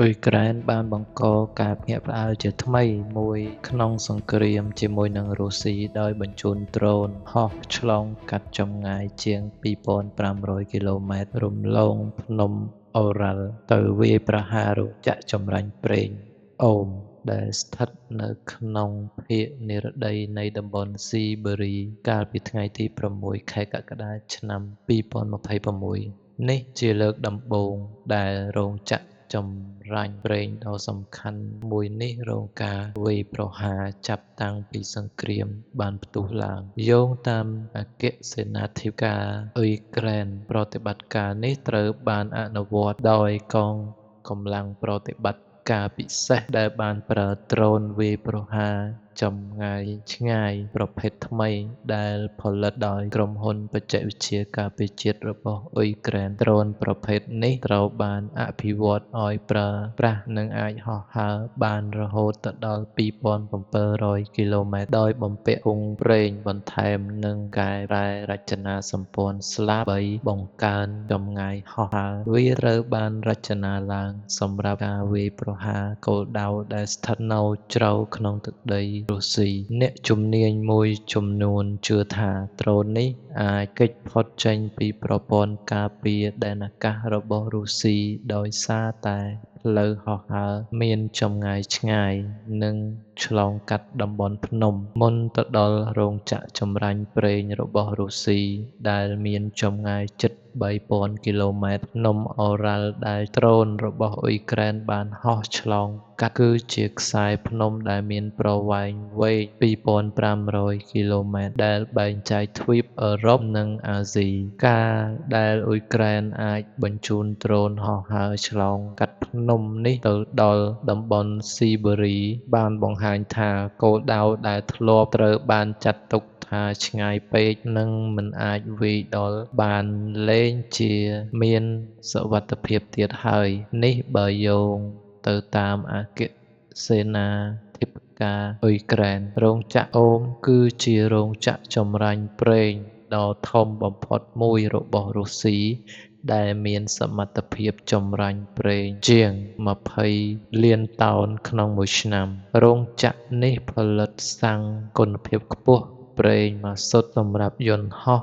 អ៊ុយក្រែនបានបង្កការភ្ញាក់ផ្អើលជាថ្មីមួយក្នុងសង្គ្រាមជាមួយនឹងរុស្ស៊ីដោយបញ្ជូនដ្រូនហោះឆ្លងកាត់ចម្ងាយជាង 2,500 គីឡូម៉ែត្ររំលងភ្នំអូរ៉ាល់ទៅវាយប្រហាររោងចក្រចម្រាញ់ប្រេងអូមដែលស្ថិតនៅក្នុងភាគនិរតីនៃតំបន់ស៊ីបេរីកាលពីថ្ងៃទី 6 ខែកក្កដាឆ្នាំ2026 នេះជាលើកដំបូងដែលរោងចក្រចម្រាញ់ប្រេងដ៏សំខាន់មួយនេះរងការវាយប្រហារចាប់តាំងពីសង្គ្រាមបានផ្ទុះឡើងយោងតាមអគ្គសេនាធិការអ៊ុយក្រែនប្រតិបត្តិការនេះត្រូវបានអនុវត្តដោយកងកម្លាំងប្រតិបត្តិការពិសេសដែលបានប្រើដ្រូនវាយប្រហារចម្ងាយឆ្ងាយប្រភេទថ្មីដែលផលិតដោយក្រុមហ៊ុនបច្ចេកវិទ្យាការពារជាតិរបស់អ៊ុយក្រែនដ្រូនប្រភេទនេះត្រូវបានអភិវឌ្ឍឱ្យប្រើប្រាស់និងអាចហោះហើរបានរហូតដល់ 2,700 គីឡូម៉ែត្រដោយបំពាក់ធុងប្រេងបន្ថែមនិងកែប្រែរចនាសម្ព័ន្ធស្លាបដើម្បីបង្កើនចម្ងាយហោះហើរវាត្រូវបានរចនាឡើងសម្រាប់ការវាយប្រហារគោលដៅដែលស្ថិតនៅជ្រៅក្នុងទឹកដីរុស្ស៊ីអ្នកជំនាញមួយចំនួនជឿថាដ្រូននេះអាចគេចផុតចេញពីប្រព័ន្ធការពារដែនអាកាសរបស់រុស្ស៊ីដោយសារតែផ្លូវហោះហើរមានចម្ងាយឆ្ងាយនិងឆ្លងកាត់តំបន់ភ្នំមុនទៅដល់រោងចក្រចម្រាញ់ប្រេងរបស់រុស្ស៊ីដែលមានចម្ងាយជិត 3,000 គីឡូម៉ែត្រភ្នំអូរ៉ាល់ដែលដ្រូនរបស់អ៊ុយក្រែនបានហោះឆ្លងកាត់គឺជាខ្សែភ្នំដែលមានប្រវែងវែង 2,500 គីឡូម៉ែត្រដែលបែងចែកទ្វីបអឺរ៉ុបនិងអាស៊ីការដែលអ៊ុយក្រែនអាចបញ្ជូនដ្រូនហោះហើរឆ្លងកាត់ភ្នំនេះទៅដល់តំបន់ស៊ីបេរីបានបង្ហាញថាគោលដៅដែលធ្លាប់ត្រូវបានចាត់ទុកថាឆ្ងាយពេកនិងមិនអាចវាយដល់បានលែងជាមានសុវត្ថិភាពទៀតហើយនេះបើយោងទៅតាមអគ្គសេនាធិការអ៊ុយក្រែនរោងចក្រអូមគឺជារោងចក្រចម្រាញ់ប្រេងដ៏ធំបំផុតមួយរបស់រុស្ស៊ីដែលមានសមត្ថភាពចម្រាញ់ប្រេងជាង 20 លានតោនក្នុងមួយឆ្នាំរោងចក្រនេះផលិតសាំងគុណភាពខ្ពស់ប្រេងម៉ាស៊ុតសម្រាប់យន្តហោះ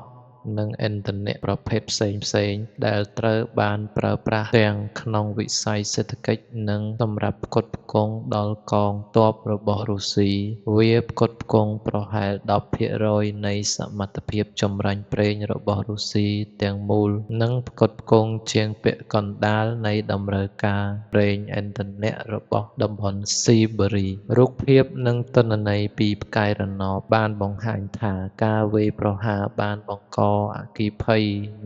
និងឥន្ធនៈប្រភេទផ្សេងៗដែលត្រូវបានប្រើប្រាស់ទាំងក្នុងវិស័យសេដ្ឋកិច្ចនិងសម្រាប់ផ្គត់ផ្គង់ដល់កងទ័ពរបស់រុស្ស៊ីវាផ្គត់ផ្គង់ប្រហែល 10% នៃសមត្ថភាពចម្រាញ់ប្រេងរបស់រុស្ស៊ីទាំងមូលនិងផ្គត់ផ្គង់ជាងពាក់កណ្ដាលនៃតម្រូវការប្រេងឥន្ធនៈរបស់តំបន់ស៊ីបេរីរូបភាពនិងទិន្នន័យពីផ្កាយរណបបានបង្ហាញថាការវាយប្រហារបានបង្កអគ្គិភ័យ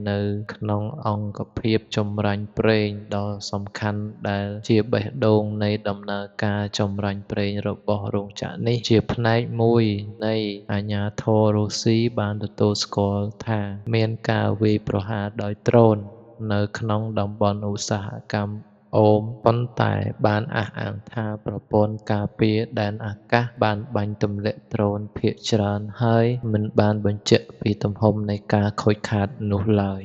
នៅក្នុងអង្គភាពចម្រាញ់ប្រេងដ៏សំខាន់ដែលជាបេះដូងនៃដំណើរការចម្រាញ់ប្រេងរបស់រោងចក្រនេះជាផ្នែកមួយនៃអាជ្ញាធររុស្ស៊ីបានទទួលស្គាល់ថាមានការវាយប្រហារដោយដ្រូននៅក្នុងតំបន់ឧស្សាហកម្មអូមប៉ុន្តែបានអះអាងថាប្រព័ន្ធការពារដែនអាកាសបានបាញ់ទម្លាក់ដ្រូនភាគច្រើនហើយមិនបានបញ្ជាក់ពីទំហំនៃការខូចខាតនោះឡើយ